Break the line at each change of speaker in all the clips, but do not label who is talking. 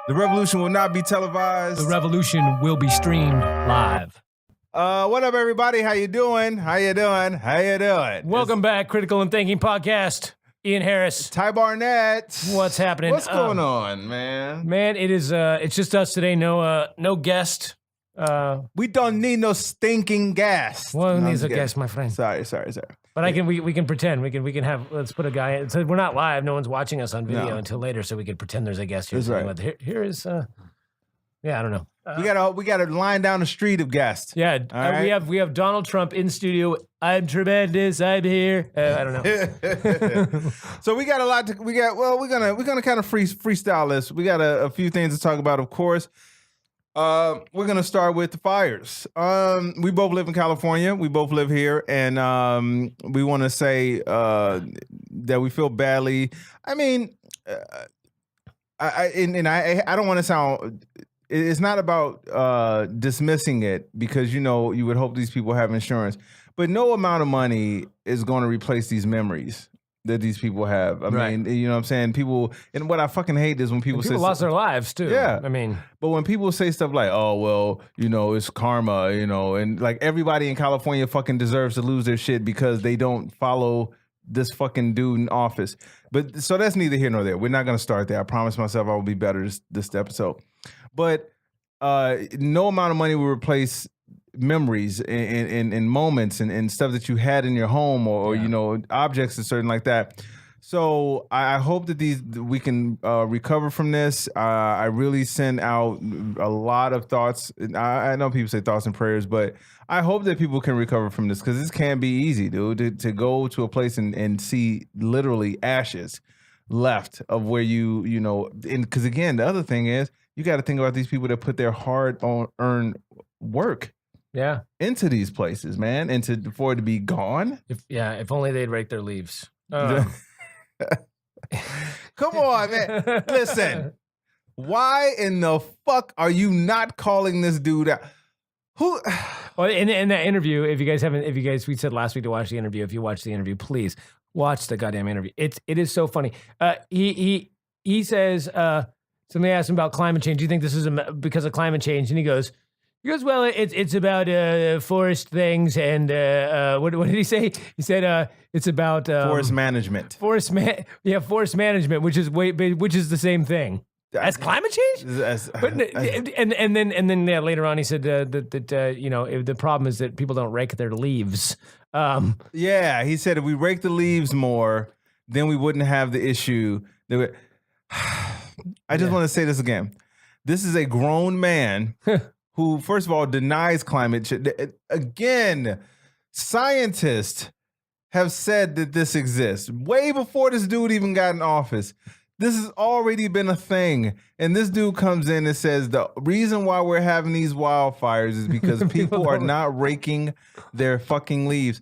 The revolution will not be televised.
The revolution will be streamed live.
What up, everybody? How you doing?
Welcome back, Critical and Thinking Podcast. Ian Harris.
Ty Barnett.
What's happening?
What's going on, man?
Man, it's just us today. No guest.
We don't need no stinking gas.
Well, who needs a guest, my friend?
Sorry.
But we can pretend. We can have. Let's put a guy in. So we're not live. No one's watching us on video until later, so we can pretend there's a guest here.
That's right.
Here is. Yeah, I don't know.
We got a line down the street of guests.
Yeah,
right?
we have Donald Trump in studio. I'm tremendous. I'm here. I don't know.
So we got a lot. We're gonna kind of freestyle this. We got a few things to talk about, of course. We're gonna start with the fires. We both live in California. We both live here, and we want to say that we feel badly. I mean, I don't want to sound. It's not about dismissing it because, you know, you would hope these people have insurance, but no amount of money is going to replace these memories that these people have. I mean, you know what I'm saying? People, and what I fucking hate is when people say
lost their lives too.
Yeah.
I mean,
but when people say stuff like, oh, well, you know, it's karma, you know, and like everybody in California fucking deserves to lose their shit because they don't follow this fucking dude in office. But so that's neither here nor there. We're not going to start there. I promise myself I will be better this episode. But no amount of money will replace memories and moments and stuff that you had in your home or you know, objects and certain like that. So I hope that we can recover from this. I really send out a lot of thoughts. I know people say thoughts and prayers, but I hope that people can recover from this because this can't be easy, dude. To go to a place and see literally ashes left of where you know, and because again, the other thing is, you got to think about these people that put their hard-earned work into these places, man, and for it to be gone.
If only they'd rake their leaves.
Come on, man. Listen, why in the fuck are you not calling this dude out? Who?
Well, in that interview, we said last week to watch the interview. If you watch the interview, please watch the goddamn interview. It is so funny. He says. Somebody asked him about climate change. Do you think this is because of climate change? And he goes, well, it's about forest things and what did he say? He said it's about
forest management.
Forest management, which is the same thing as climate change. And then later on he said that you know, the problem is that people don't rake their leaves.
Yeah, he said if we rake the leaves more, then we wouldn't have the issue. I just want to say this again. This is a grown man who, first of all, denies climate change. Again, scientists have said that this exists way before this dude even got in office. This has already been a thing. And this dude comes in and says the reason why we're having these wildfires is because people are not raking their fucking leaves.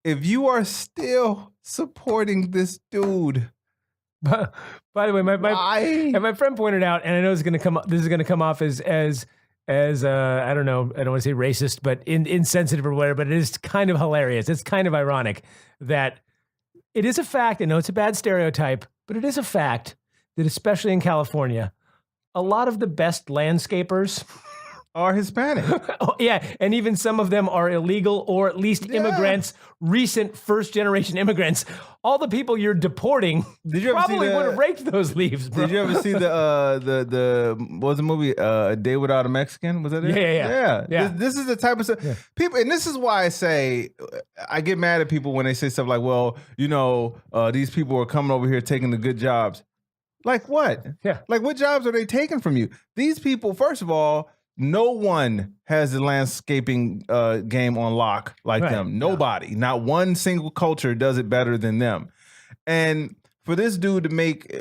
If you are still supporting this dude...
By the way, my friend pointed out, and I know this is going to come off as I don't know, I don't want to say racist, but insensitive or whatever, but it is kind of hilarious. It's kind of ironic that it is a fact. I know it's a bad stereotype, but it is a fact that especially in California, a lot of the best landscapers
are Hispanic.
Oh, yeah, and even some of them are illegal or at least immigrants, recent first-generation immigrants. All the people you're deporting probably would have raked those leaves, bro.
Did you ever see the what was the movie A Day Without a Mexican? Was that it?
Yeah.
This is the type of stuff people, and this is why I say I get mad at people when they say stuff like, "Well, you know, these people are coming over here taking the good jobs." Like what?
Yeah.
Like what jobs are they taking from you? These people, first of all. No one has the landscaping game on lock like them. Nobody. Not one single culture does it better than them. And for this dude to make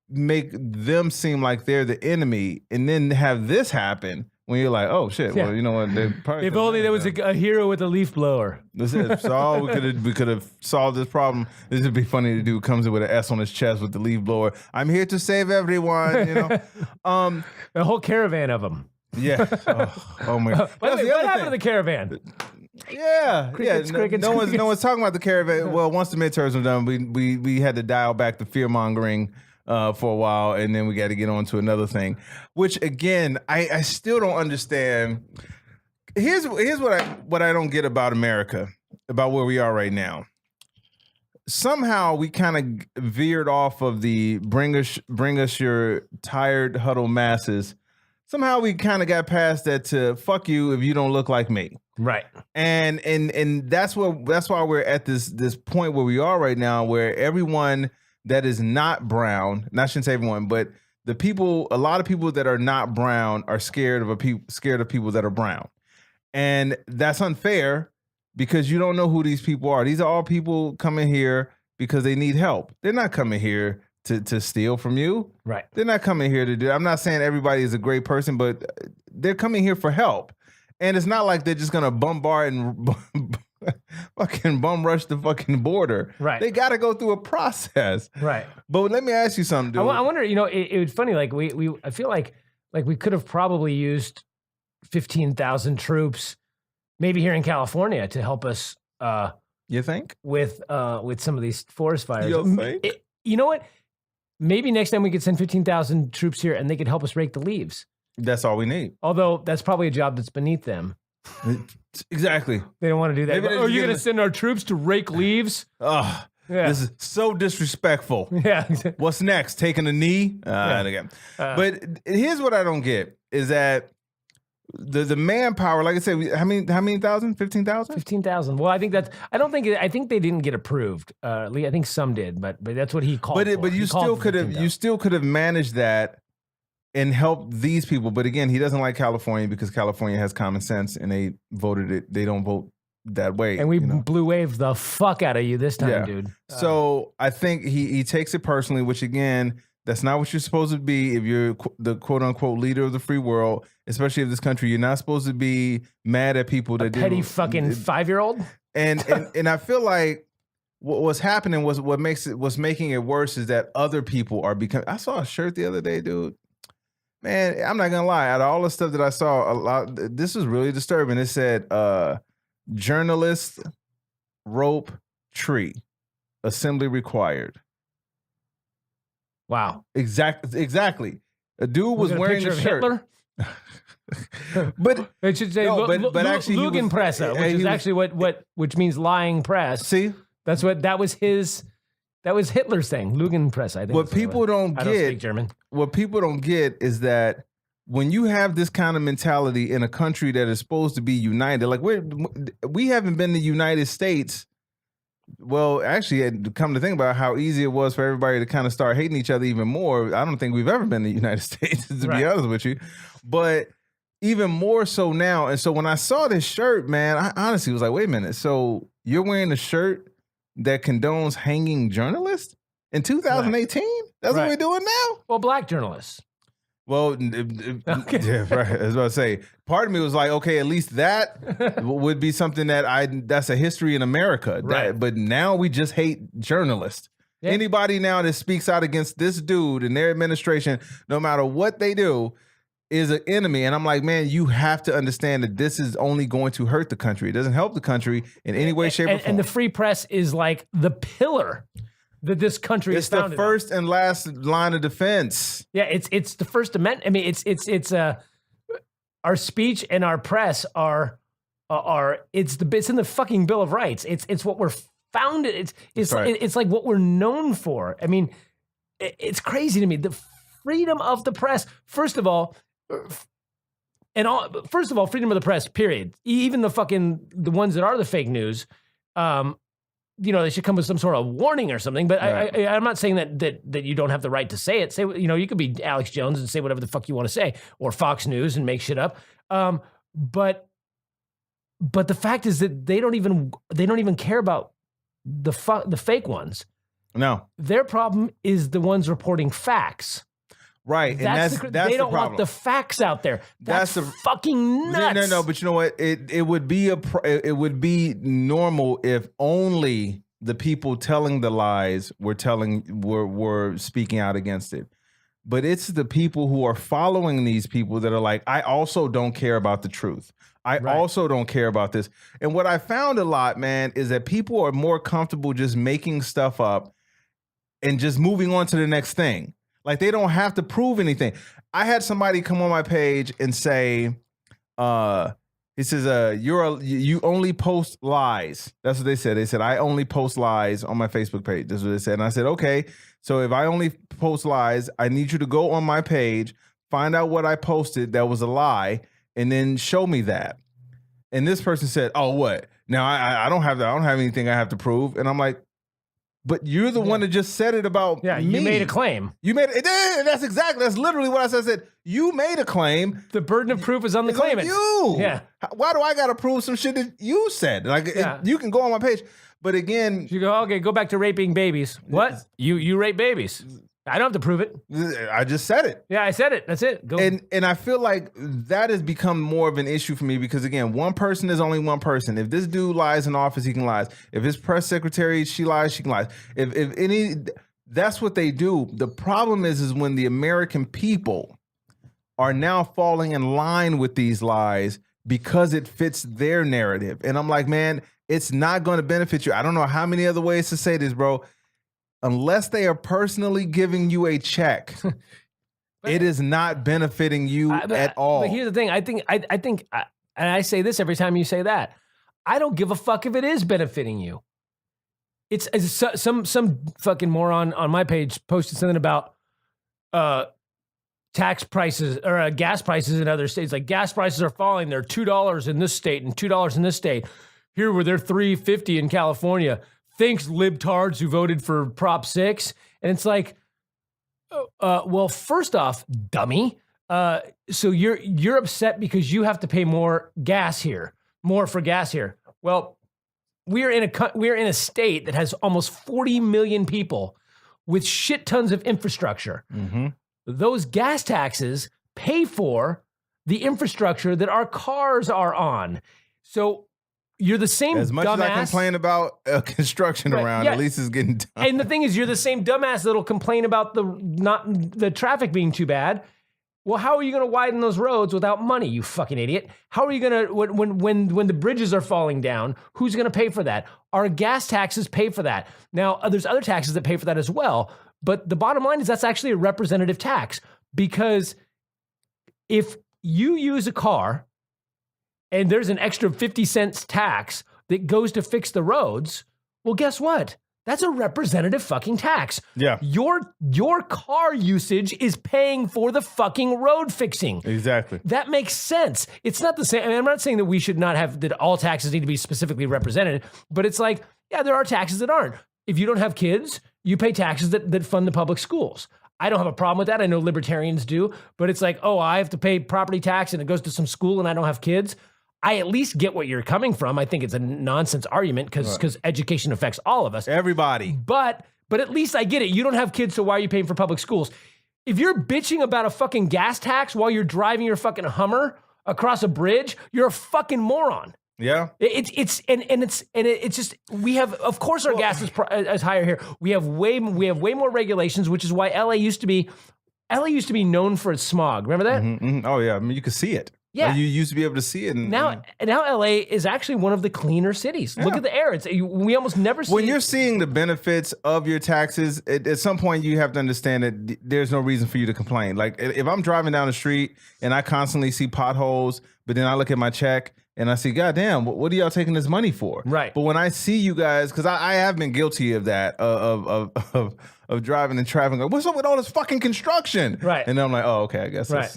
them seem like they're the enemy and then have this happen when you're like, oh shit, well, you know what?
If only there was a hero with a leaf blower.
This is so we could have solved this problem. This would be funny. The dude comes in with an S on his chest with the leaf blower. I'm here to save everyone, you know.
A whole caravan of them.
Yeah. Oh my God.
What happened to the caravan?
Yeah.
Crickets.
No one's talking about the caravan. Well, once the midterms were done, we had to dial back the fear mongering for a while, and then we got to get on to another thing, which again, I still don't understand. Here's what I don't get about America, about where we are right now. Somehow we kind of veered off of the bring us your tired huddle masses. Somehow we kind of got past that to fuck you if you don't look like me.
Right.
And that's why we're at this point where we are right now, where everyone that is not brown, I shouldn't say everyone, but a lot of people that are not brown are scared of people that are brown. And that's unfair because you don't know who these people are. These are all people coming here because they need help. They're not coming here to steal from you.
Right.
They're not coming here to do. I'm not saying everybody is a great person, but they're coming here for help. And it's not like they're just gonna bombard and fucking bum rush the fucking border.
Right.
They got to go through a process.
Right.
But let me ask you something, dude.
I wonder. It was funny. Like I feel like we could have probably used 15,000 troops, maybe here in California, to help us.
You think?
With some of these forest fires.
You think?
You know what? Maybe next time we could send 15,000 troops here and they could help us rake the leaves.
That's all we need.
Although that's probably a job that's beneath them.
Exactly.
They don't want to do that.
Maybe
Are you going to send our troops to rake leaves?
Oh, yeah. This is so disrespectful.
Yeah.
What's next? Taking a knee? But here's what I don't get is that the manpower, like I said, how many thousand? 15,000?
15,000. Well, I think they didn't get approved. I think some did, but that's what he called for.
But you still could have managed that and helped these people. But again, he doesn't like California because California has common sense and they voted it. They don't vote that way.
And we blue waved the fuck out of you this time, dude.
So I think he takes it personally, which again, that's not what you're supposed to be if you're the quote unquote leader of the free world, especially of this country. You're not supposed to be mad at people that
petty fucking 5-year-old.
And I feel like what's happening what's making it worse is that other people are becoming. I saw a shirt the other day, dude. Man, I'm not gonna lie. Out of all the stuff that I saw, this was really disturbing. It said, "Journalist rope tree, assembly required."
Wow.
Exactly. A dude was wearing a shirt.
Hitler?
But
it should say,
but actually,
Lugenpresse, which is actually which means lying press.
See,
that was Hitler's thing. Lugenpresse, I think.
What people don't get,
I don't speak German.
What people don't get is that when you have this kind of mentality in a country that is supposed to be united, like we haven't been the United States. Well, actually, come to think about how easy it was for everybody to kind of start hating each other even more. I don't think we've ever been the United States, to be honest with you. But even more so now. And so when I saw this shirt, man, I honestly was like, wait a minute. So you're wearing a shirt that condones hanging journalists in 2018? Right. That's what we're doing now?
Well, black journalists.
Well, okay. Yeah, right. I was about to say, part of me was like, okay, at least that would be something that's a history in America.
Right.
But now we just hate journalists. Yeah. Anybody now that speaks out against this dude and their administration, no matter what they do, is an enemy. And I'm like, man, you have to understand that this is only going to hurt the country. It doesn't help the country in any way, shape, or form.
And the free press is like the pillar that this country is founded on.
It's the first and last line of defense.
Yeah, it's the First Amendment. I mean, it's our speech and our press are it's in the fucking Bill of Rights. It's what we're founded. It's like what we're known for. I mean, it's crazy to me. The freedom of the press. First of all, freedom of the press. Period. Even the ones that are the fake news. They should come with some sort of warning or something. But right. I'm not saying that you don't have the right to say it. Say, you could be Alex Jones and say whatever the fuck you want to say, or Fox News and make shit up. But the fact is that they don't even care about the fake ones.
No,
their problem is the ones reporting facts.
Right, that's
they don't want the facts out there. That's fucking nuts.
No, but you know what? It would be normal if only the people telling the lies were speaking out against it. But it's the people who are following these people that are like, I also don't care about the truth. I also don't care about this. And what I found a lot, man, is that people are more comfortable just making stuff up and just moving on to the next thing. Like they don't have to prove anything. I had somebody come on my page and say, he says, you only post lies. That's what they said. They said, I only post lies on my Facebook page. That's what they said. And I said, okay, so if I only post lies, I need you to go on my page, find out what I posted that was a lie, and then show me that. And this person said, oh, what? Now I don't have that. I don't have anything I have to prove. And I'm like, but you're the one that just said it about me.
You made a claim.
You made it. That's literally what I said. I said, you made a claim.
The burden of proof is on the claimant.
You.
Yeah.
Why do I got to prove some shit that you said? Like, you can go on my page. But again.
You go, okay, go back to raping babies. What? You rape babies. I don't have to prove it.
I just said it.
Yeah, I said it. That's it. Go.
And I feel like that has become more of an issue for me because, again, one person is only one person. If this dude lies in office, he can lie. If his press secretary, she lies, she can lie. If any, that's what they do. The problem is when the American people are now falling in line with these lies because it fits their narrative. And I'm like, man, it's not going to benefit you. I don't know how many other ways to say this, bro. Unless they are personally giving you a check, it is not benefiting you at all.
But here's the thing. I think, and I say this every time you say that, I don't give a fuck if it is benefiting you. It's some fucking moron on my page posted something about tax prices or gas prices in other states. Like gas prices are falling. They're $2 in this state and $2 in this state. Here where they're $3.50 in California. Thanks, libtards who voted for Prop 6. And it's like, well, first off, dummy. So you're upset because you have to pay more for gas here. Well, we're in a state that has almost 40 million people with shit tons of infrastructure. Mm-hmm. Those gas taxes pay for the infrastructure that our cars are on. So you're the same
as much
dumbass.
As I complain about construction around, at least it's getting done.
And the thing is, you're the same dumbass that'll complain about the traffic being too bad. Well, how are you going to widen those roads without money, you fucking idiot? How are you going to, when the bridges are falling down, who's going to pay for that? Our gas taxes pay for that. Now, there's other taxes that pay for that as well. But the bottom line is that's actually a representative tax, because if you use a car and there's an extra 50 cents tax that goes to fix the roads, well, guess what? That's a representative fucking tax.
Yeah.
Your car usage is paying for the fucking road fixing.
Exactly.
That makes sense. It's not the same. I mean, I'm not saying that we should not have, that all taxes need to be specifically represented, but it's like, yeah, there are taxes that aren't. If you don't have kids, you pay taxes that fund the public schools. I don't have a problem with that. I know libertarians do, but it's like, oh, I have to pay property tax and it goes to some school and I don't have kids. I at least get what you're coming from. I think it's a nonsense argument because education affects all of us.
Everybody.
But at least I get it. You don't have kids, so why are you paying for public schools? If you're bitching about a fucking gas tax while you're driving your fucking Hummer across a bridge, you're a fucking moron.
Yeah.
It's just, we have, of course our gas is higher here. We have way more regulations, which is why LA used to be known for its smog. Remember that?
Mm-hmm, mm-hmm. Oh yeah. I mean, you could see it.
Yeah.
Like you used to be able to see it.
Now LA is actually one of the cleaner cities. Yeah. Look at the air. We almost never see.
When you're seeing the benefits of your taxes, at some point you have to understand that there's no reason for you to complain. Like if I'm driving down the street and I constantly see potholes, but then I look at my check and I see, God damn, what are y'all taking this money for?
Right.
But when I see you guys, because I have been guilty of that, of driving in traffic, like, what's up with all this fucking construction?
Right.
And then I'm like, oh, okay, I guess I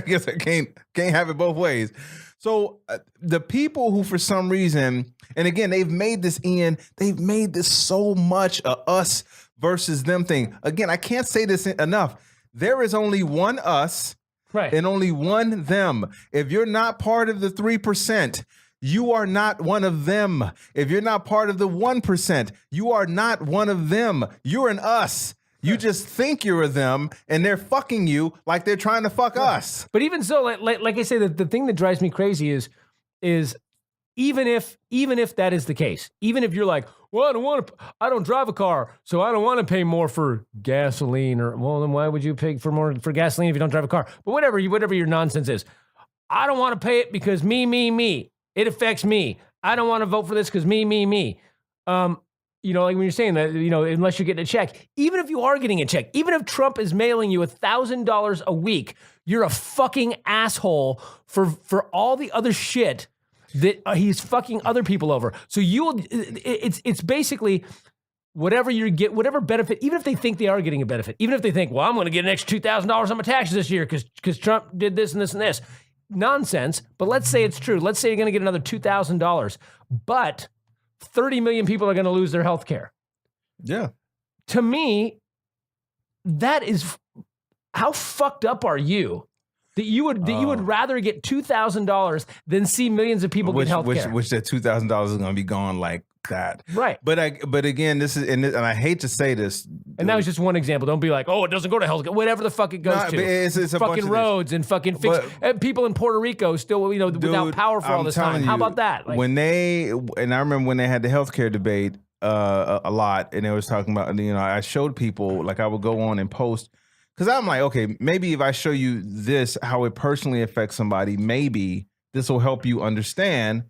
guess I can't have it both ways. So the people who, for some reason, and again, they've made this so much a us versus them thing. Again, I can't say this enough. There is only one us.
Right.
And only one them. If you're not part of the 3%, you are not one of them. If you're not part of the 1%, you are not one of them. You're an us. You just think you're a them, and they're fucking you like they're trying to fuck us.
But even so, like I say, the thing that drives me crazy is even if that is the case, even if you're like, well, I don't drive a car, so I don't want to pay more for gasoline, or well, then why would you pay more for gasoline if you don't drive a car? But whatever your nonsense is, I don't want to pay it because me. It affects me. I don't want to vote for this because me. you know, like when you're saying that, you know, unless you're getting a check, even if you are getting a check, even if Trump is mailing you $1,000 a week, you're a fucking asshole for all the other shit that he's fucking other people over. So it's basically whatever you get, whatever benefit, even if they think they are getting a benefit, even if they think, well, I'm going to get an extra $2,000 on my taxes this year because Trump did this and this and this. Nonsense. But let's say it's true. Let's say you're going to get another $2,000, but 30 million people are going to lose their health care.
Yeah.
To me, that is, how fucked up are you? That you would rather get $2,000 than see millions of people get health care.
Which that $2,000 is going to be gone like that.
Right.
But again, this is, and I hate to say this.
And that was just one example. Don't be like, oh, it doesn't go to health care. Whatever the fuck it goes to.
It's a
fucking roads and fucking fix. People in Puerto Rico still, you know, without power for all this time. How about that? Like,
and I remember when they had the healthcare debate a lot, and they was talking about, you know, I showed people, like I would go on and post, because I'm like, okay, maybe if I show you this, how it personally affects somebody, maybe this will help you understand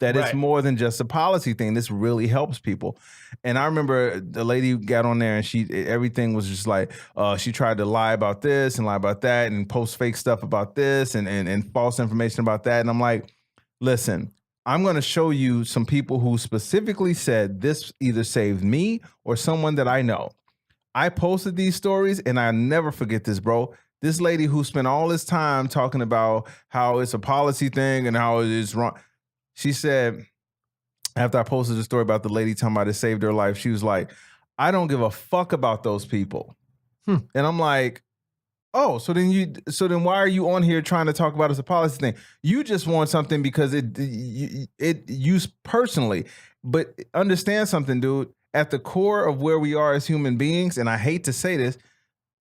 that it's more than just a policy thing. This really helps people. And I remember the lady got on there and everything was just like, she tried to lie about this and lie about that and post fake stuff about this and false information about that. And I'm like, listen, I'm going to show you some people who specifically said this either saved me or someone that I know. I posted these stories and I'll never forget this, bro. This lady who spent all this time talking about how it's a policy thing and how it is wrong. She said, after I posted the story about the lady talking about it saved her life, she was like, I don't give a fuck about those people. And I'm like, oh, so then why are you on here trying to talk about it's a policy thing? You just want something because it used personally. But understand something, dude. At the core of where we are as human beings, and I hate to say this,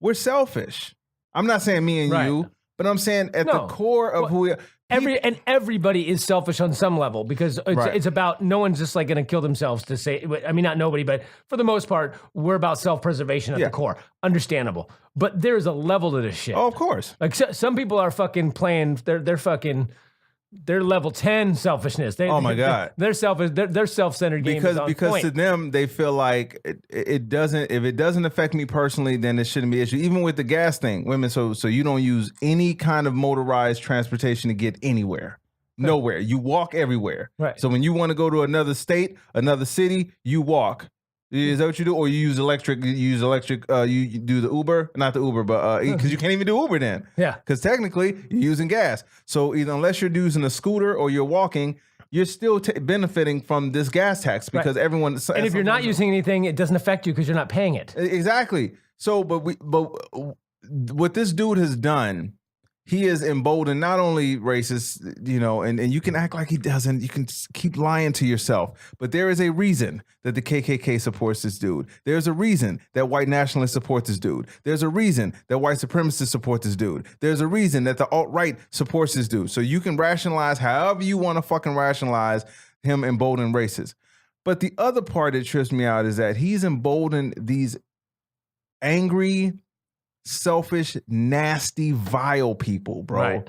we're selfish. I'm not saying me and you, but I'm saying at the core of who we are.
Everybody is selfish on some level because it's about, no one's just like going to kill themselves to say, I mean, not nobody, but for the most part, we're about self-preservation at the core. Understandable. But there's a level to this shit.
Oh, of course.
Like some people are fucking playing, they're level 10 selfishness.
Oh my God.
They're selfish. Their self-centered game is on
because
point.
To them, they feel like it doesn't, if it doesn't affect me personally, then it shouldn't be an issue. Even with the gas thing, women, so you don't use any kind of motorized transportation to get anywhere. Nowhere. You walk everywhere. Right. So when you want to go to another state, another city, you walk. Is that what you do? Or you use electric, you do the Uber, not the Uber, but because you can't even do Uber then. Yeah. Because technically you're using gas. So either unless you're using a scooter or you're walking, you're still benefiting from this gas tax because everyone.
And if you're not using anything, it doesn't affect you because you're not paying it.
Exactly. So, but what this dude has done, he is emboldened not only racist, you know, and you can act like he doesn't. You can keep lying to yourself. But there is a reason that the KKK supports this dude. There's a reason that white nationalists support this dude. There's a reason that white supremacists support this dude. There's a reason that the alt-right supports this dude. So you can rationalize however you want to fucking rationalize him emboldening racists. But the other part that trips me out is that he's emboldened these angry, selfish, nasty, vile people, bro. Right.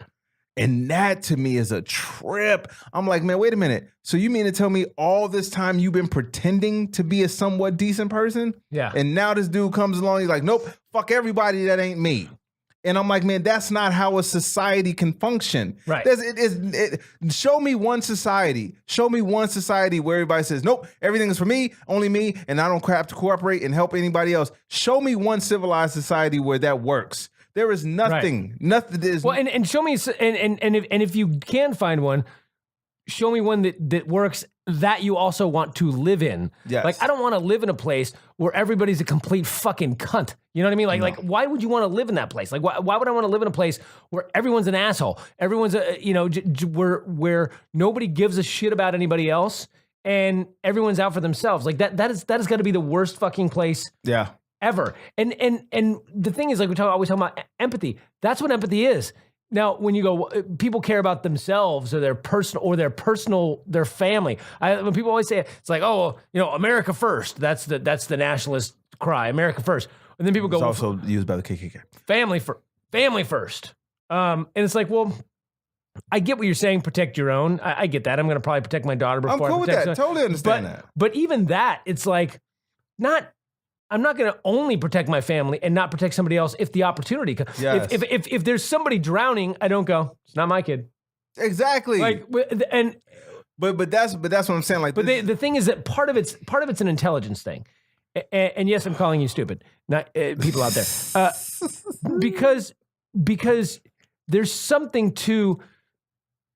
And that to me is a trip. I'm like, man, wait a minute. So you mean to tell me all this time you've been pretending to be a somewhat decent person? Yeah. And now this dude comes along, he's like, nope, fuck everybody, that ain't me. And I'm like, man, that's not how a society can function. Right. Show me one society. Show me one society where everybody says, nope, everything is for me, only me, and I don't have to cooperate and help anybody else. Show me one civilized society where that works. There is nothing. Right. Nothing. Well,
and show me, and if you can find one, show me one that works that you also want to live in. Yes. Like, I don't want to live in a place where everybody's a complete fucking cunt. You know what I mean? Like, why would you want to live in that place? Like, why would I want to live in a place where everyone's an asshole? Everyone's where nobody gives a shit about anybody else and everyone's out for themselves. Like that has got to be the worst fucking place. Yeah. Ever. And the thing is, like, always talk about empathy. That's what empathy is. Now, when you go, people care about themselves or their family. When people always say it, it's like, oh, you know, America first. That's the nationalist cry, America first. And then people go,
it's also used by the KKK.
Family first. And it's like, well, I get what you're saying. Protect your own. I get that. I'm going to probably protect my daughter before
I'm cool
I
with
protect
that. Totally understand that.
But even that, it's like I'm not going to only protect my family and not protect somebody else if the opportunity comes.
Yes.
If there's somebody drowning, I don't go, it's not my kid.
Exactly.
Like, and
but that's what I'm saying. Like,
but the thing is that part of it's an intelligence thing. And yes, I'm calling you stupid, not people out there, because there's something to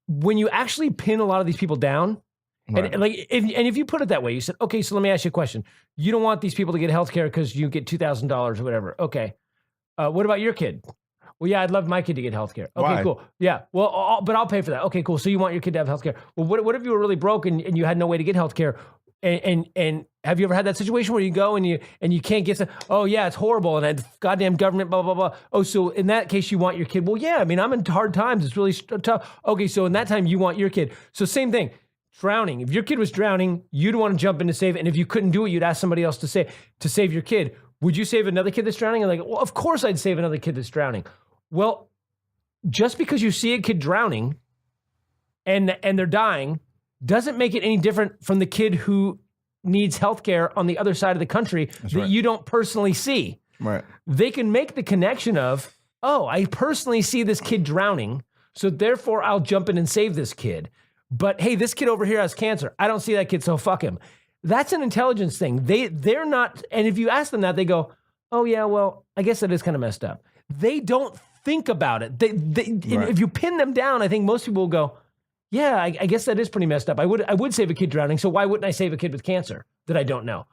when you actually pin a lot of these people down. Right. And like, if you put it that way, you said, okay, so let me ask you a question. You don't want these people to get health care because you get $2,000 or whatever. Okay. What about your kid? Well, yeah, I'd love my kid to get health care. Okay,
Why?
cool. Yeah. Well, but I'll pay for that. Okay, cool. So you want your kid to have health care. Well, what if you were really broke and you had no way to get health care? And have you ever had that situation where you go and you can't get some, oh yeah, it's horrible and the goddamn government, blah, blah, blah. Oh, so in that case, you want your kid. Well, yeah, I mean, I'm in hard times. It's really tough. Okay, so in that time, you want your kid. So same thing. Drowning. If your kid was drowning, you'd want to jump in to save it. And if you couldn't do it, you'd ask somebody else to save your kid. Would you save another kid that's drowning? And like, well, of course I'd save another kid that's drowning. Well, just because you see a kid drowning and they're dying doesn't make it any different from the kid who needs healthcare on the other side of the country that you don't personally see.
Right.
They can make the connection of, oh, I personally see this kid drowning, so therefore I'll jump in and save this kid. But hey, this kid over here has cancer. I don't see that kid, so fuck him. That's an intelligence thing. They're not, and if you ask them that, they go, oh yeah, well, I guess that is kind of messed up. They don't think about it. If you pin them down, I think most people will go, yeah, I guess that is pretty messed up. I would save a kid drowning, so why wouldn't I save a kid with cancer that I don't know?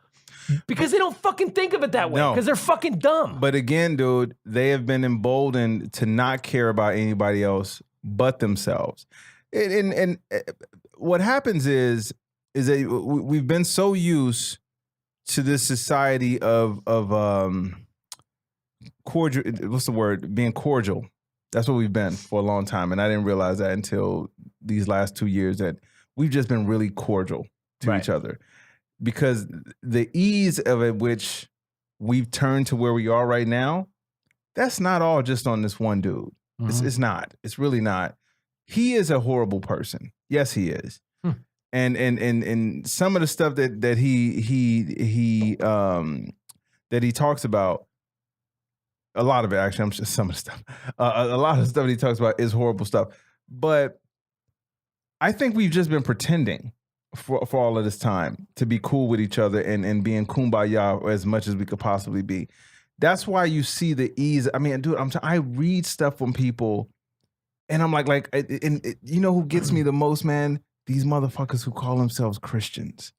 Because they don't fucking think of it that way, because they're fucking dumb.
But again, dude, they have been emboldened to not care about anybody else but themselves. And what happens is that we've been so used to this society of cordial. What's the word? Being cordial. That's what we've been for a long time, and I didn't realize that until these last 2 years that we've just been really cordial to each other, because the ease of it, which we've turned to where we are right now, that's not all just on this one dude. Mm-hmm. It's not. It's really not. He is a horrible person. Yes, he is. And some of the stuff that he talks about, a lot of it actually, I'm just some of the stuff. A lot of the stuff he talks about is horrible stuff. But I think we've just been pretending for all of this time to be cool with each other and being kumbaya as much as we could possibly be. That's why you see the ease. I mean, dude, I read stuff from people. And I'm like, and you know who gets me the most, man? These motherfuckers who call themselves Christians.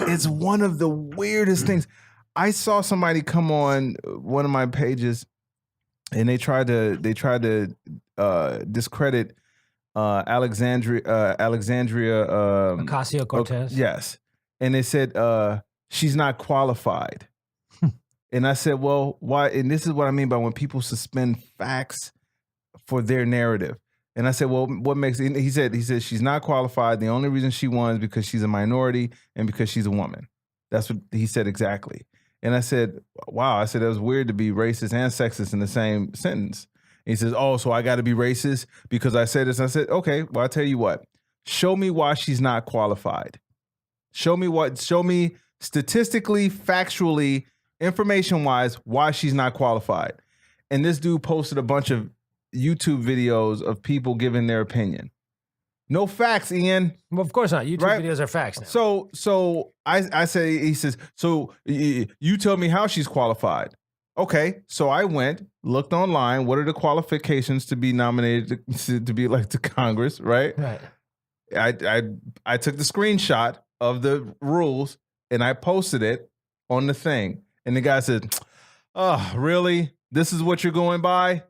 It's one of the weirdest things. I saw somebody come on one of my pages, and they tried to discredit Alexandria
Ocasio-Cortez.
Yes, and they said she's not qualified. And I said, well, why? And this is what I mean by when people suspend facts for their narrative. And I said, well, what makes it? He said she's not qualified. The only reason she won is because she's a minority and because she's a woman. That's what he said exactly. And I said, wow. I said, that was weird to be racist and sexist in the same sentence. And he says, oh, so I got to be racist because I said this. I said, okay, well, I'll tell you what. Show me why she's not qualified. Show me statistically, factually, information-wise, why she's not qualified. And this dude posted a bunch of YouTube videos of people giving their opinion. No facts, Ian.
Well, of course not. YouTube videos are facts now.
So I say, he says, so you tell me how she's qualified. Okay, so I went, looked online. What are the qualifications to be nominated to be elected to Congress? Right.
Right.
I took the screenshot of the rules and I posted it on the thing. And the guy said, "Oh, really? This is what you're going by?"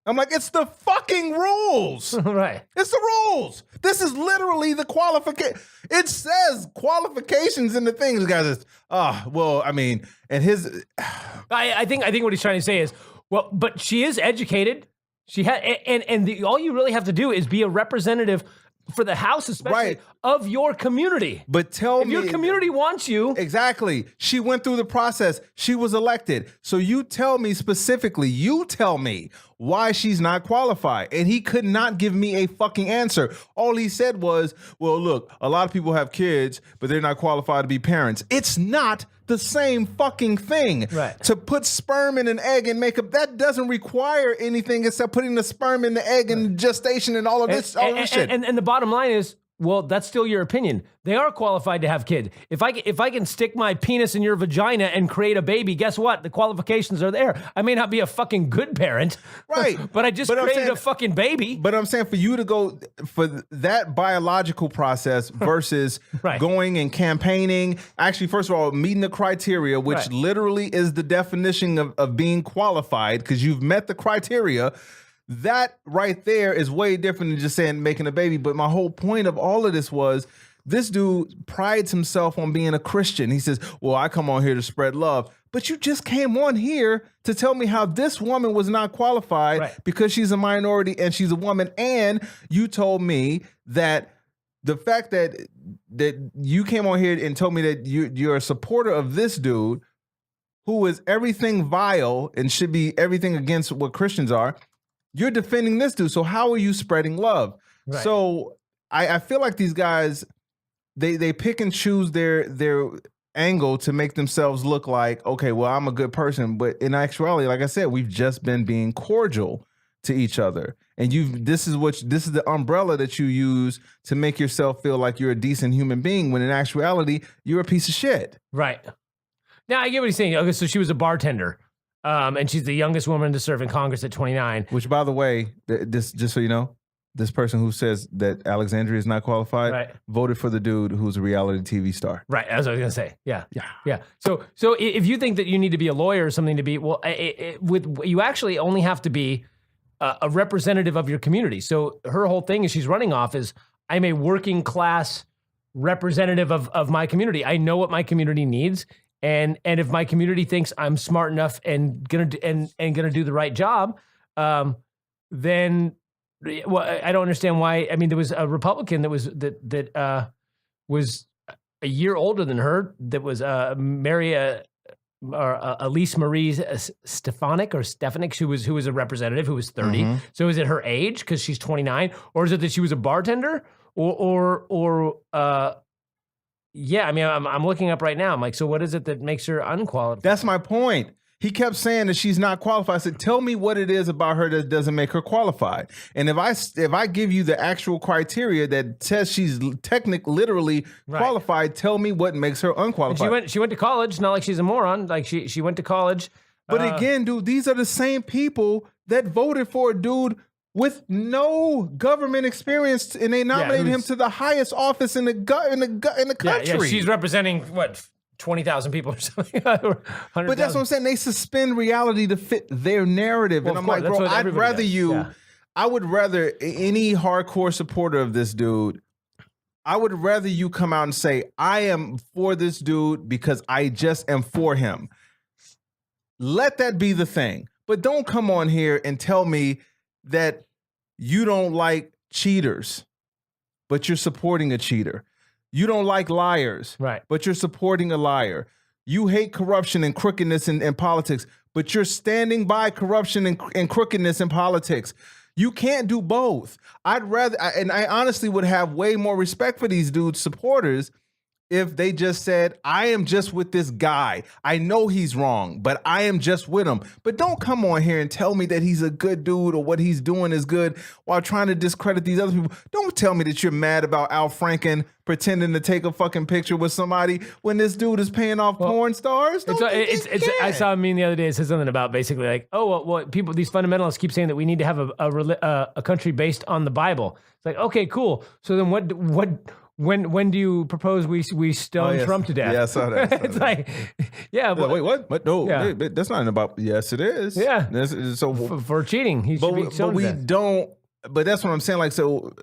I'm like, it's the fucking rules.
Right.
It's the rules. This is literally the qualification. It says qualifications in the thing. The guy says, well, I mean, and his.
I think what he's trying to say is, well, but she is educated. She had, all you really have to do is be a representative for the house, especially
Right.
of your community.
But tell
if
me,
your community wants you,
exactly. She went through the process. She was elected. So you tell me specifically, you tell me why she's not qualified. And he could not give me a fucking answer. All he said was, well, look, a lot of people have kids, but they're not qualified to be parents. It's not the same fucking thing.
Right.
To put sperm in an egg and make a, that doesn't require anything except putting the sperm in the egg and gestation and all of this shit.
And the bottom line is, well, that's still your opinion. They are qualified to have kids. If I can stick my penis in your vagina and create a baby, guess what? The qualifications are there. I may not be a fucking good parent,
right?
but I just created a fucking baby.
But I'm saying for you to go for that biological process versus
Right.
going and campaigning, actually, first of all, meeting the criteria, which
Right.
literally is the definition of being qualified because you've met the criteria. That right there is way different than just saying making a baby. But my whole point of all of this was this dude prides himself on being a Christian. He says, well, I come on here to spread love. But you just came on here to tell me how this woman was not qualified
Right.
because she's a minority and she's a woman. And you told me that the fact that you came on here and told me that you're a supporter of this dude who is everything vile and should be everything against what Christians are. You're defending this dude. So how are you spreading love?
Right.
So I feel like these guys, they pick and choose their angle to make themselves look like, okay, well, I'm a good person. But in actuality, like I said, we've just been being cordial to each other. And this is the umbrella that you use to make yourself feel like you're a decent human being, when in actuality, you're a piece of shit.
Right. Now I get what he's saying. Okay, so she was a bartender. And she's the youngest woman to serve in Congress at 29.
Which, by the way, this just so you know, this person who says that Alexandria is not qualified
Right.
voted for the dude who's a reality TV star.
Right, as I was gonna say, yeah.
Yeah.
So if you think that you need to be a lawyer or something to be, well, you actually only have to be a representative of your community. So her whole thing is she's running off is, I'm a working class representative of my community. I know what my community needs. And if my community thinks I'm smart enough and gonna do the right job, then I don't understand why. I mean, there was a Republican that was a year older than her. That was Elise Marie Stefanik, who was a representative who was 30.
Mm-hmm.
So is it her age because she's 29, or is it that she was a bartender, or yeah, I mean, I'm looking up right now. I'm like, so what is it that makes her unqualified?
That's my point. He kept saying that she's not qualified. I said, tell me what it is about her that doesn't make her qualified. And if I give you the actual criteria that says she's literally qualified, tell me what makes her unqualified.
And she went to college. Not like she's a moron. Like she went to college.
But again, dude, these are the same people that voted for a dude with no government experience, and they nominated him to the highest office in the country.
Yeah, she's representing what, 20,000 people or something. But
that's what I'm saying. They suspend reality to fit their narrative,
well,
and I'm like, bro, I'd rather you.
Yeah.
I would rather any hardcore supporter of this dude. I would rather you come out and say, I am for this dude because I just am for him. Let that be the thing, but don't come on here and tell me that you don't like cheaters, but you're supporting a cheater. You don't like liars,
right?
But you're supporting a liar. You hate corruption and crookedness in politics, but you're standing by corruption and crookedness in politics. You can't do both. I honestly would have way more respect for these dudes' supporters if they just said, I am just with this guy. I know he's wrong, but I am just with him. But don't come on here and tell me that he's a good dude or what he's doing is good while trying to discredit these other people. Don't tell me that you're mad about Al Franken pretending to take a fucking picture with somebody when this dude is paying off porn stars.
I saw a meme the other day. It says something about basically like, oh, well, people, these fundamentalists keep saying that we need to have a country based on the Bible. It's like, okay, cool. So then when do you propose we stone Trump to death?
Yeah, I saw that.
It's like, yeah.
But, wait, what? What? No, that's not about. Yes, it is.
Yeah.
So
for cheating, he should be stoned to death.
Don't. But that's what I'm saying. Like, so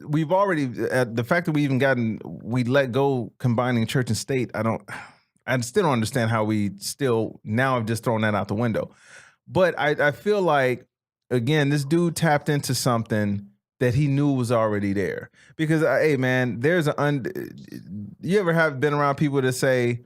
we've already the fact that we let go combining church and state. I still don't understand how we still now have just thrown that out the window. But I feel like, again, this dude tapped into something that he knew was already there. Because, hey, man, there's you ever been around people that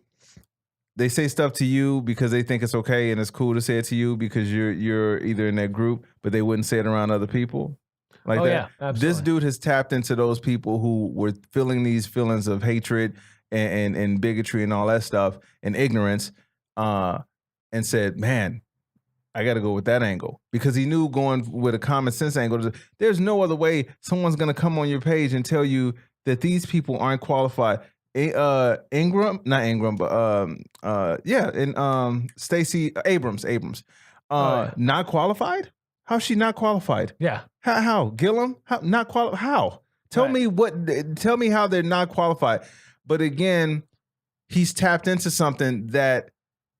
they say stuff to you because they think it's okay and it's cool to say it to you because you're either in that group, but they wouldn't say it around other people? Like that.
Yeah, absolutely.
This dude has tapped into those people who were feeling these feelings of hatred and bigotry and all that stuff and ignorance, and said, man, I got to go with that angle, because he knew going with a common sense angle, there's no other way someone's going to come on your page and tell you that these people aren't qualified. Ingram, not Ingram, but Stacey Abrams, not qualified? How's she not qualified?
Yeah.
How? Gillum? How not qualified? How? Tell me how they're not qualified. But again, he's tapped into something that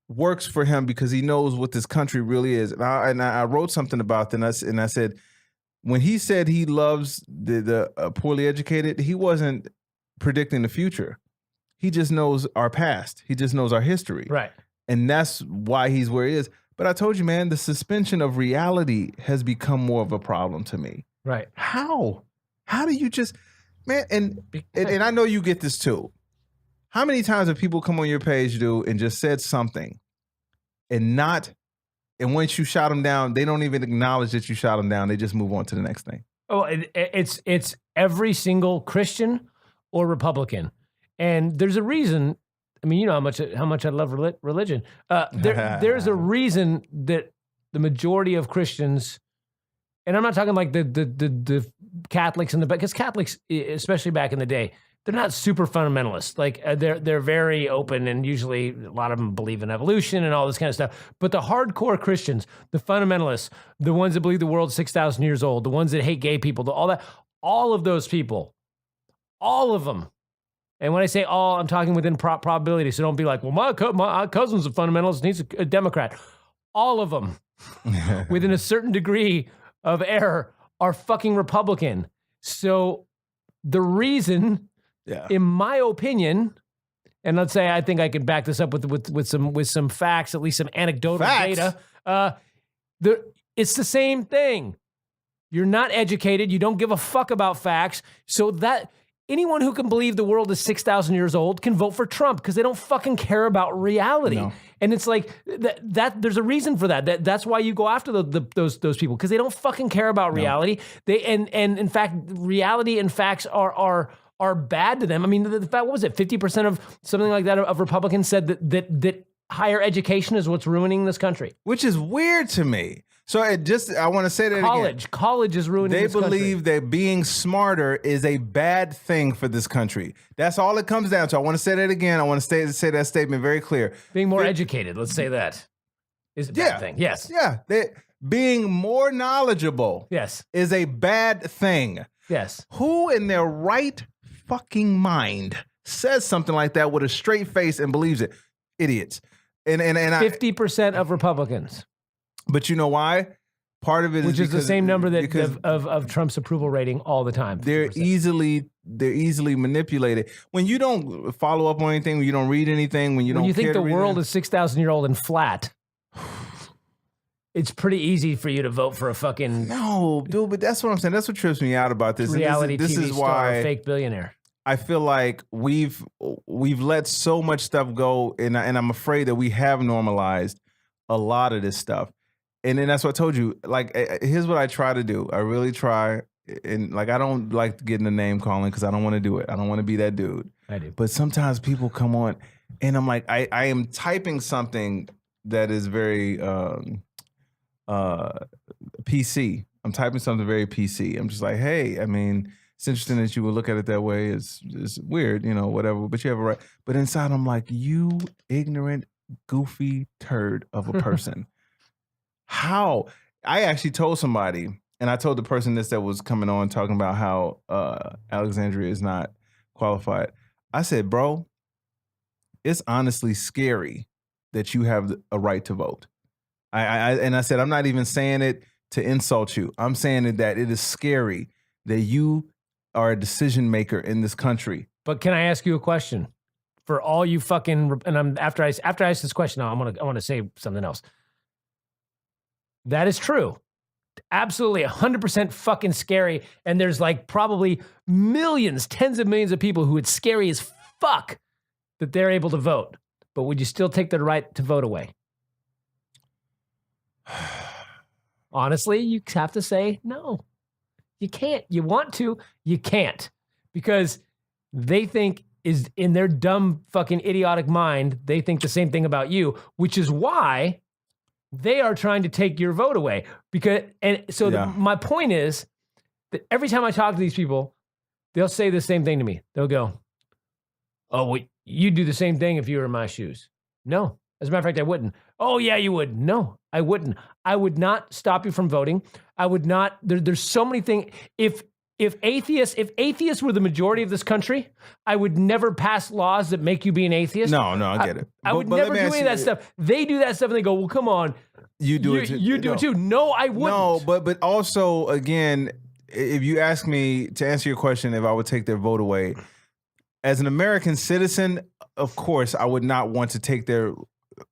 works for him because he knows what this country really is. And I wrote something about that, and I said, when he said he loves the poorly educated, he wasn't predicting the future. He just knows our past. He just knows our history.
Right.
And that's why he's where he is. But I told you, man, the suspension of reality has become more of a problem to me.
Right.
How? How do you just, man, and I know you get this too. How many times have people come on your page, dude, and just said something and once you shot them down, they don't even acknowledge that you shot them down. They just move on to the next thing.
Oh, it's every single Christian or Republican. And there's a reason. I mean, you know how much I love religion. There's a reason that the majority of Christians, and I'm not talking like the Catholics in the back, because Catholics, especially back in the day, they're not super fundamentalists. Like they're very open, and usually a lot of them believe in evolution and all this kind of stuff. But the hardcore Christians, the fundamentalists, the ones that believe the world's 6,000 years old, the ones that hate gay people, all of those people, all of them. And when I say all, I'm talking within probability. So don't be like, well, my cousin's a fundamentalist and he's a Democrat. All of them, within a certain degree of error, are fucking Republican. So the reason, in my opinion, and let's say I think I can back this up with some facts, at least some anecdotal data. It's the same thing. You're not educated. You don't give a fuck about facts. So that anyone who can believe the world is 6,000 years old can vote for Trump because they don't fucking care about reality. No. And it's like that there's a reason for that. That's why you go after those people, because they don't fucking care about reality. They and in fact, reality and facts are bad to them. I mean, the fact, what was it? 50% of something like that of Republicans said that higher education is what's ruining this country,
which is weird to me. So I want to say that again.
College is ruining this country.
They believe that being smarter is a bad thing for this country. That's all it comes down to. I want to say that again. I want to say that statement very clear.
Being more educated, let's say that, is a bad thing. Yes.
Yeah. Being more knowledgeable is a bad thing.
Yes.
Who in their right fucking mind says something like that with a straight face and believes it? Idiots. And
50% of Republicans.
But you know why? Part of it
is the same number that of Trump's approval rating all the time. 50%.
They're easily manipulated. When you don't follow up on anything, when you don't read anything, when you
think the world is 6,000 years old and flat, it's pretty easy for you to vote for a fucking
dude. But that's what I'm saying. That's what trips me out about this.
Reality
this
TV
is
star,
why
fake billionaire.
I feel like we've let so much stuff go, and I'm afraid that we have normalized a lot of this stuff. And then that's what I told you. Like, here's what I try to do. I really try, and like I don't like getting the name calling because I don't want to do it. I don't want to be that dude.
I do.
But sometimes people come on, and I'm like, I am typing something that is very PC. I'm typing something very PC. I'm just like, hey, I mean, it's interesting that you would look at it that way. It's weird, whatever. But you have a right. But inside, I'm like, you ignorant, goofy turd of a person. How? I actually told somebody, and I told the person that was coming on talking about how Alexandria is not qualified. I said, bro, it's honestly scary that you have a right to vote. I said, I'm not even saying it to insult you. I'm saying that it is scary that you are a decision maker in this country.
But can I ask you a question? For all you fucking, and after I ask this question, I want to say something else. That is true. absolutely 100% fucking scary. And there's like probably millions, tens of millions of people who it's scary as fuck that they're able to vote. But would you still take their right to vote away? Honestly, you have to say no. You can't. You want to, you can't. Because they think is in their dumb fucking idiotic mind, they think the same thing about you, which is why they are trying to take your vote away. My point is that every time I talk to these people, they'll say the same thing to me. They'll go, "Oh, well, you'd do the same thing if you were in my shoes." No, as a matter of fact, I wouldn't. Oh, yeah, you would. No, I wouldn't. I would not stop you from voting. I would not. There's so many things. If atheists were the majority of this country, I would never pass laws that make you be an atheist.
No, I get it.
I would never do any of that stuff. They do that stuff and they go, well, come on.
You do it too.
You do it too. No, I wouldn't.
No, but also, again, if you ask me to answer your question, if I would take their vote away, as an American citizen, of course, I would not want to take their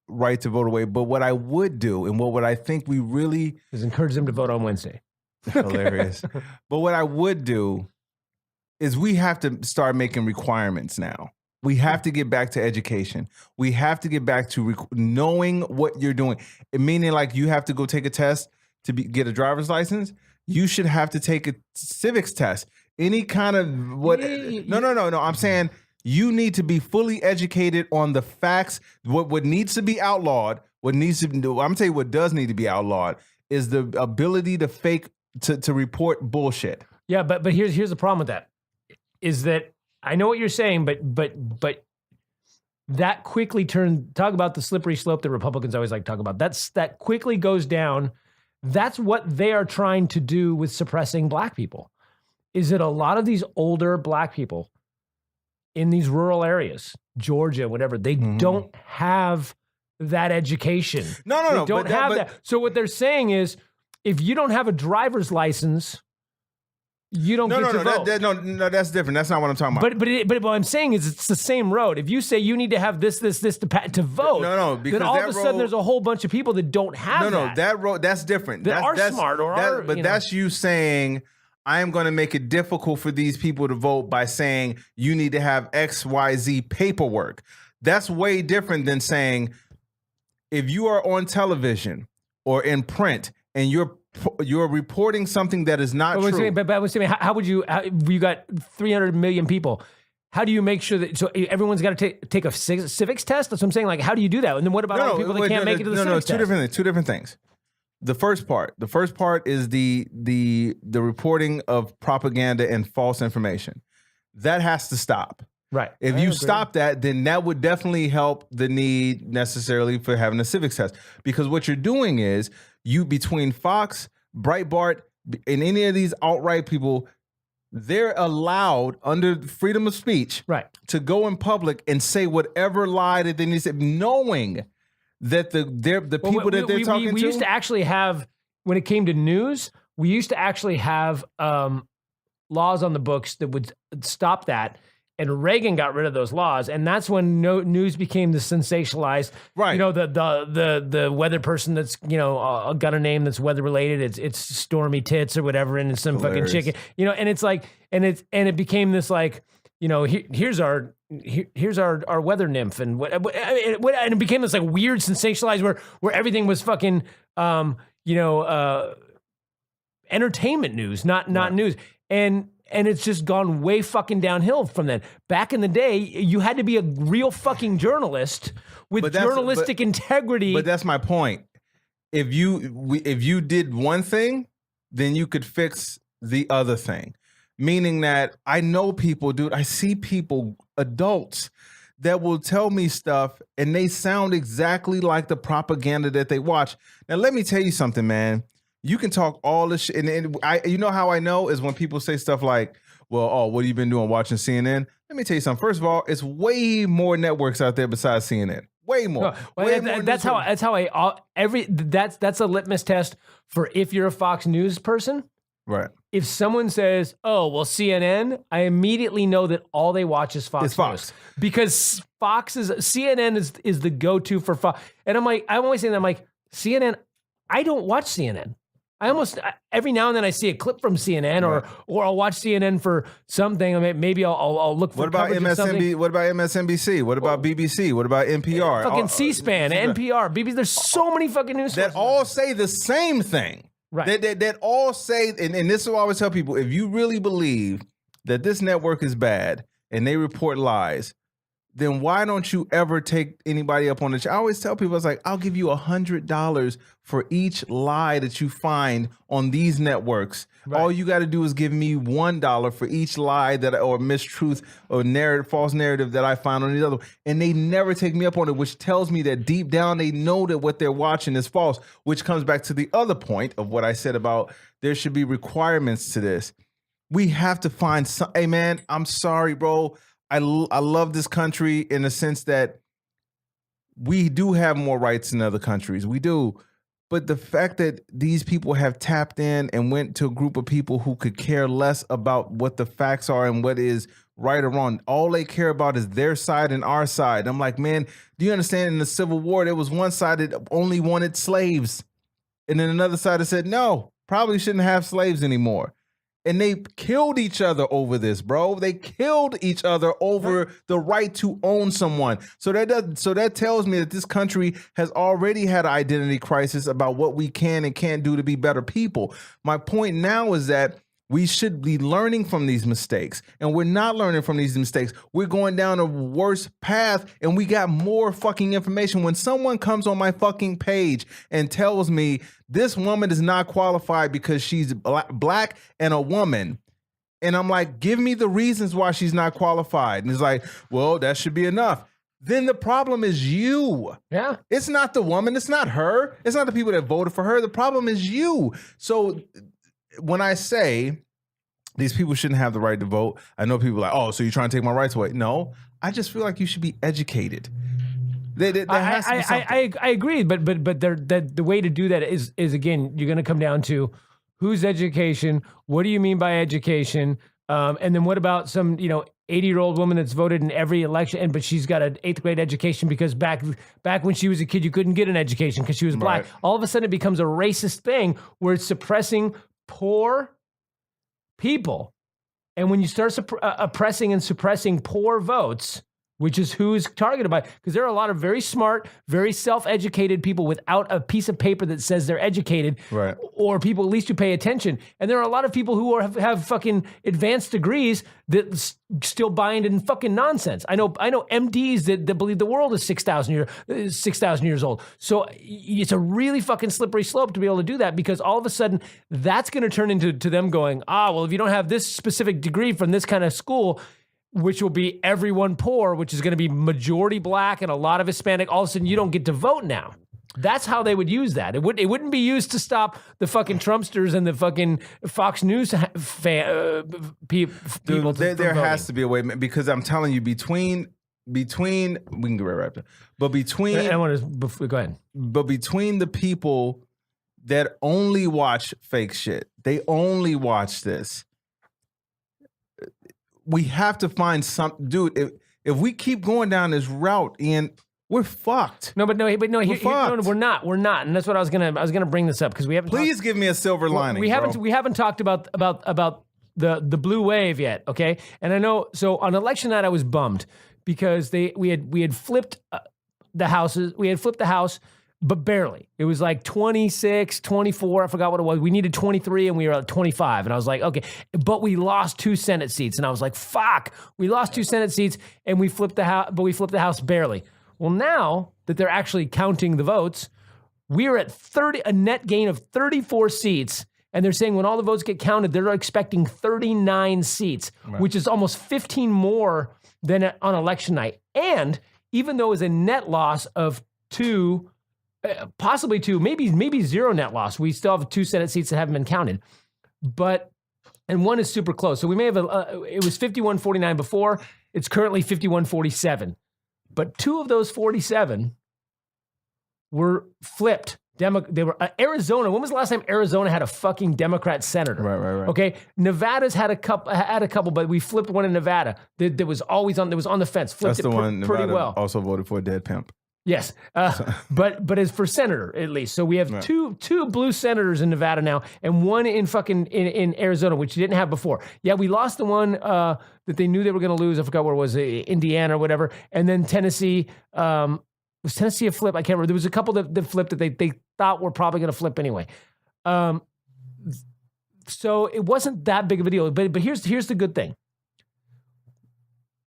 right to vote away. But what I would do, and what I think we really...
is encourage them to vote on Wednesday.
Hilarious. But what I would do is we have to start making requirements now. We have to get back to education. We have to get back to knowing what you're doing. Meaning, like, you have to go take a test to get a driver's license. You should have to take a civics test. Any kind of what? No. I'm saying you need to be fully educated on the facts. What needs to be outlawed. What needs to be, I'm gonna tell you what does need to be outlawed is the ability to fake to report bullshit.
Yeah, but here's the problem with that. Is that I know what you're saying, but that quickly talk about the slippery slope that Republicans always like to talk about. That quickly goes down. That's what they are trying to do with suppressing black people. Is that a lot of these older black people in these rural areas, Georgia, whatever, they don't have that education.
No.
They don't have that. So what they're saying is, if you don't have a driver's license, you don't get to vote.
No, that's different. That's not what I'm talking about.
But what I'm saying is it's the same road. If you say you need to have this to vote,
because
then all of a sudden there's a whole bunch of people that don't have that.
That road, that's different.
That are smart
that's you saying, I am going to make it difficult for these people to vote by saying you need to have XYZ paperwork. That's way different than saying if you are on television or in print and you're reporting something that is not true.
But I was saying, how would you got 300 million people. How do you make sure that everyone's got to take a civics test? That's what I'm saying. Like, how do you do that? And then what about all the people that can't make it to the civics test?
Two different things. The first part is the reporting of propaganda and false information. That has to stop.
Right.
If you stop that, then that would definitely help the need necessarily for having a civics test. Because what you're doing is between Fox, Breitbart, and any of these alt-right people, they're allowed under freedom of speech to go in public and say whatever lie that they need to say, knowing that the people that they're talking to.
We used to actually have, when it came to news, we used to actually have laws on the books that would stop that. And Reagan got rid of those laws, and that's when news became the sensationalized. Right. You know, the weather person that's got a name that's weather related. It's Stormy Tits or whatever, and it's some fucking chicken. You know, and it's like, and it became this like, here's our weather nymph, and and it became this like weird sensationalized where everything was fucking entertainment news, not news, and it's just gone way fucking downhill from then. Back in the day, you had to be a real fucking journalist with journalistic integrity.
But that's my point. If you did one thing, then you could fix the other thing. Meaning that I know people, dude, I see people, adults, that will tell me stuff and they sound exactly like the propaganda that they watch. Now, let me tell you something, man. You can talk all this shit, and you know how I know is when people say stuff like, well, oh, what have you been doing watching CNN? Let me tell you something. First of all, it's way more networks out there besides CNN. Way more.
That's a litmus test for if you're a Fox News person.
Right.
If someone says, oh, well, CNN, I immediately know that all they watch is Fox News. Because CNN is the go-to for Fox. And I'm always saying that, CNN, I don't watch CNN. every now and then I see a clip from CNN or I'll watch CNN for something. I mean, maybe I'll look for
What about
MSNBC?
What about MSNBC? What about BBC? What about NPR?
Fucking C-SPAN, NPR, BBC. There's so many fucking news
that
sources.
all say the same thing.
Right.
That all say, and this is what I always tell people, if you really believe that this network is bad and they report lies, then why don't you ever take anybody up on it? I always tell people, it's like, I'll give you $100 for each lie that you find on these networks. Right. All you got to do is give me $1 for each lie or mistruth or false narrative that I find on these other. And they never take me up on it, which tells me that deep down they know that what they're watching is false, which comes back to the other point of what I said about there should be requirements to this. We have to find some. Hey, man, I'm sorry, bro. I love this country in the sense that we do have more rights than other countries. We do. But the fact that these people have tapped in and went to a group of people who could care less about what the facts are and what is right or wrong. All they care about is their side and our side. I'm like, man, do you understand in the Civil War, there was one side that only wanted slaves. And then another side that said, no, probably shouldn't have slaves anymore. And they killed each other over this, bro. They killed each other over the right to own someone. So that tells me that this country has already had an identity crisis about what we can and can't do to be better people. My point now is that we should be learning from these mistakes, and we're not learning from these mistakes. We're going down a worse path, and we got more fucking information. When someone comes on my fucking page and tells me this woman is not qualified because she's black and a woman, and I'm like, give me the reasons why she's not qualified. And it's like, well, that should be enough. Then the problem is you.
Yeah.
It's not the woman. It's not her. It's not the people that voted for her. The problem is you. So when I say these people shouldn't have the right to vote, I know people are like, oh, so you're trying to take my rights away. No, I just feel like you should be educated.
I agree, but the way to do that is again, you're going to come down to whose education. What do you mean by education? And then what about some 80-year-old woman that's voted in every election, but she's got an 8th grade education because back when she was a kid, you couldn't get an education because she was black. Right. All of a sudden, it becomes a racist thing where it's suppressing poor people. And when you start oppressing and suppressing poor votes, which is who's targeted by, because there are a lot of very smart, very self-educated people without a piece of paper that says they're educated, right, or people at least who pay attention. And there are a lot of people who have fucking advanced degrees that still buy into fucking nonsense. I know MDs that believe the world is 6,000 years old. So it's a really fucking slippery slope to be able to do that, because all of a sudden that's going to turn into them going, well, if you don't have this specific degree from this kind of school, which will be everyone poor, which is going to be majority black and a lot of Hispanic, all of a sudden you don't get to vote now. That's how they would use that. It wouldn't be used to stop the fucking Trumpsters and the fucking Fox News people.
Dude, there has to be a way, because I'm telling you, between we can get right after, but between
go ahead.
But between the people that only watch fake shit, they only watch this. We have to find some, dude. If we keep going down this route, Ian, we're fucked.
No, we're not, and that's what I was gonna bring this up, because we haven't.
Please give me a silver lining.
We haven't talked about the blue wave yet, okay? And I know, so on election night I was bummed because we had flipped the houses. We had flipped the house, but barely. It was like 26, 24, I forgot what it was. We needed 23 and we were at 25. And I was like, okay, but we lost 2 Senate seats. And I was like, fuck, we lost 2 Senate seats and we flipped the house, but we flipped the house barely. Well, now that they're actually counting the votes, we're at a net gain of 34 seats. And they're saying when all the votes get counted, they're expecting 39 seats, right, which is almost 15 more than on election night. And even though it was a net loss of 2, possibly 2, maybe 0 net loss, we still have 2 Senate seats that haven't been counted. And one is super close. So we may have, it was 51-49 before. It's currently 51-47. But 2 of those 47 were flipped. They were Arizona. When was the last time Arizona had a fucking Democrat senator?
Right.
Okay, Nevada's had a couple, but we flipped one in Nevada that was always on. That was on the fence. Flipped.
That's the one
pretty
Nevada
well.
Also voted for a dead pimp.
Yes, but as for senator at least, so we have two blue senators in Nevada now, and one in fucking in Arizona, which you didn't have before. Yeah, we lost the one that they knew they were going to lose. I forgot where it was, Indiana or whatever, and then Tennessee. Was Tennessee a flip? I can't remember. There was a couple that flipped that they thought were probably going to flip anyway. So it wasn't that big of a deal. But here's the good thing.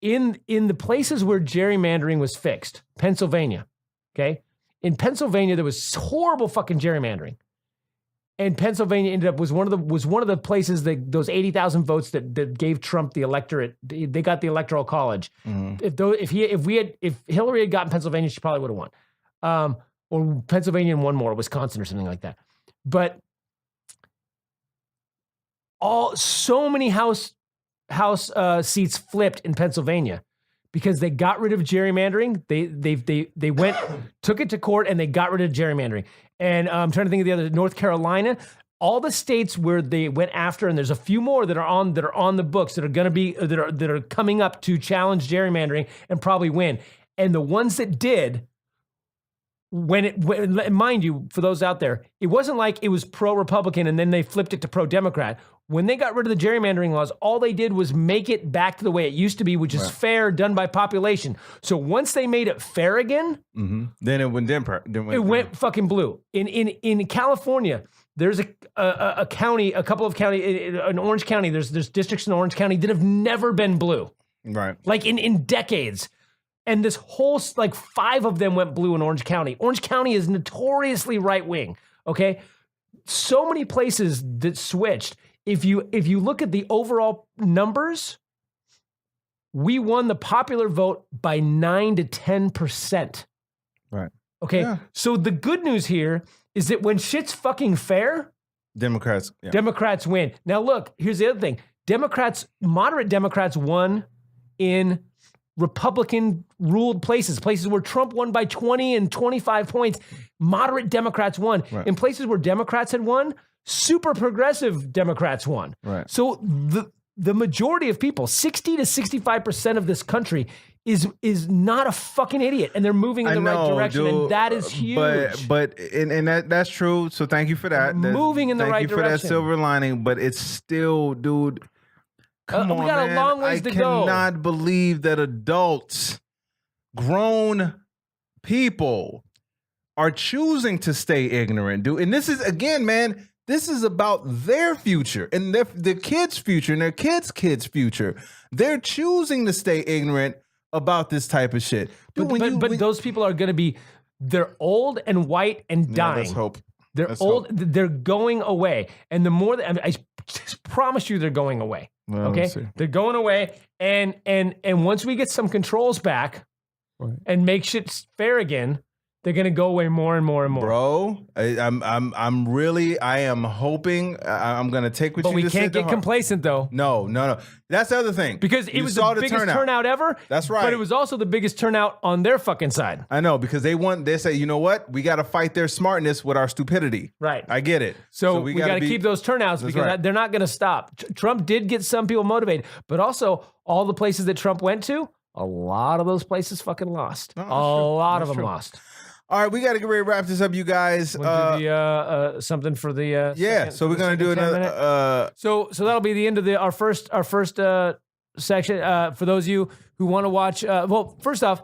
In the places where gerrymandering was fixed, Pennsylvania, okay? In Pennsylvania, there was horrible fucking gerrymandering. And Pennsylvania ended up was one of the places that those 80,000 votes that gave Trump the electorate. They got the electoral college. Mm-hmm. If Hillary had gotten Pennsylvania, she probably would have won. Or Pennsylvania and one more, Wisconsin or something like that. But so many House seats flipped in Pennsylvania because they got rid of gerrymandering. They went took it to court and they got rid of gerrymandering. And I'm trying to think of the other. North Carolina, all the states where they went after, and there's a few more that are on the books that are going to be that are coming up to challenge gerrymandering and probably win. And the ones that did, mind you, for those out there, it wasn't like it was pro-Republican and then they flipped it to pro-Democrat. When they got rid of the gerrymandering laws, all they did was make it back to the way it used to be, which is fair, done by population. So once they made it fair again,
then it went Democrat.
It went fucking blue. In California, there's a county, a couple of counties, in Orange County, there's districts in Orange County that have never been blue.
Right.
Like in decades. And this whole, like 5 of them went blue in Orange County. Orange County is notoriously right wing. Okay. So many places that switched. If you look at the overall numbers, we won the popular vote by 9 to 10%.
Right.
Okay. Yeah. So the good news here is that when shit's fucking fair,
Democrats
win. Now look, here's the other thing. Moderate Democrats won in Republican ruled places where Trump won by 20 and 25 points. Moderate Democrats won. Right. In places where Democrats had won, super progressive Democrats won.
Right.
So the majority of people, 60 to 65% of this country is not a fucking idiot, and they're moving in the right direction, dude, and that is huge.
But that's true. So thank you for that.
Moving in the right direction.
Thank you for that silver lining, but it's still, dude. Come on,
we got a long ways to go.
I cannot believe that adults, grown people, are choosing to stay ignorant, dude. And this is, again, man, this is about their future and their kids' future and their kids' future. They're choosing to stay ignorant about this type of shit. Dude,
but those people are going to be, they're old and white and dying.
Let's hope.
They're old. They're going away. And the more that, I just promise you they're going away.
Well,
okay? They're going away. And once we get some controls back and make shit fair again, they're going to go away more and more and more.
Bro, I am hoping I'm going to take what you just said.
But we can't get complacent, though.
No. That's the other thing.
Because it was the biggest turnout ever.
That's right.
But it was also the biggest turnout on their fucking side.
I know, because they say, you know what? We got to fight their smartness with our stupidity.
Right.
I get it.
So we got to keep those turnouts because they're not going to stop. Trump did get some people motivated, but also all the places that Trump went to, a lot of those places fucking lost. A lot of them lost.
All right, we got to get ready to wrap this up, you guys.
We'll do something for the
so we're gonna do another.
So that'll be the end of our first section. For those of you who want to watch, well, first off,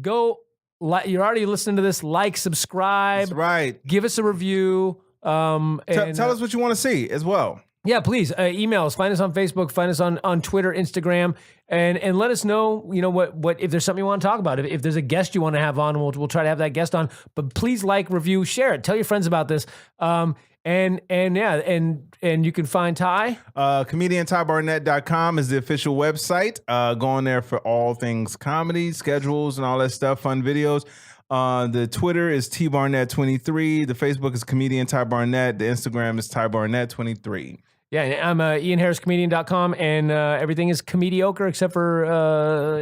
go. You're already listening to this. Like, subscribe.
That's right.
Give us a review.
And tell us what you want to see as well.
Yeah, please email us. Find us on Facebook. Find us on Twitter, Instagram, and let us know. You know what if there's something you want to talk about. If there's a guest you want to have on, we'll try to have that guest on. But please like, review, share it. Tell your friends about this. And you can find Ty.
ComedianTyBarnett.com is the official website. Go on there for all things comedy, schedules, and all that stuff. Fun videos. The Twitter is TBarnett23. The Facebook is Comedian Ty Barnett. The Instagram is Ty Barnett23.
Yeah, and I'm IanHarrisComedian.com, and everything is Comediocre except for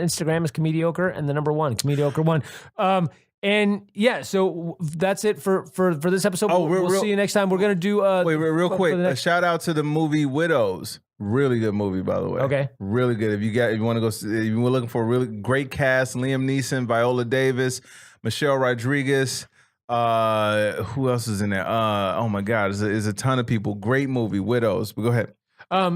Instagram is Comediocre and the number 1, Comediocre1. And yeah, so that's it for this episode. We'll see you next time. We're gonna do.
Wait, real quick. A shout out to the movie Widows. Really good movie, by the way.
Okay.
Really good. If you want to go, if you were looking for a really great cast, Liam Neeson, Viola Davis. Michelle Rodriguez. Who else is in there? Oh my God, there's a ton of people. Great movie, Widows. But go ahead.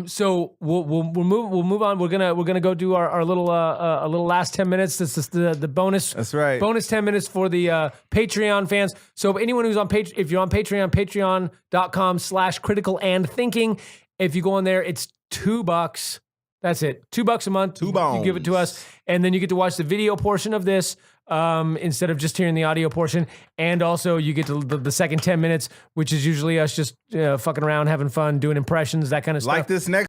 So we'll move on. We're gonna go do our little a little last 10 minutes. This is the bonus.
That's right.
Bonus 10 minutes for the Patreon fans. So anyone who's on if you're on Patreon, patreon.com/criticalandthinking. If you go on there, it's $2. That's it. $2 a month. You give it to us, and then you get to watch the video portion of this instead of just hearing the audio portion. And also, you get to the second 10 minutes, which is usually us just fucking around, having fun, doing impressions, that kind of stuff.
Like this next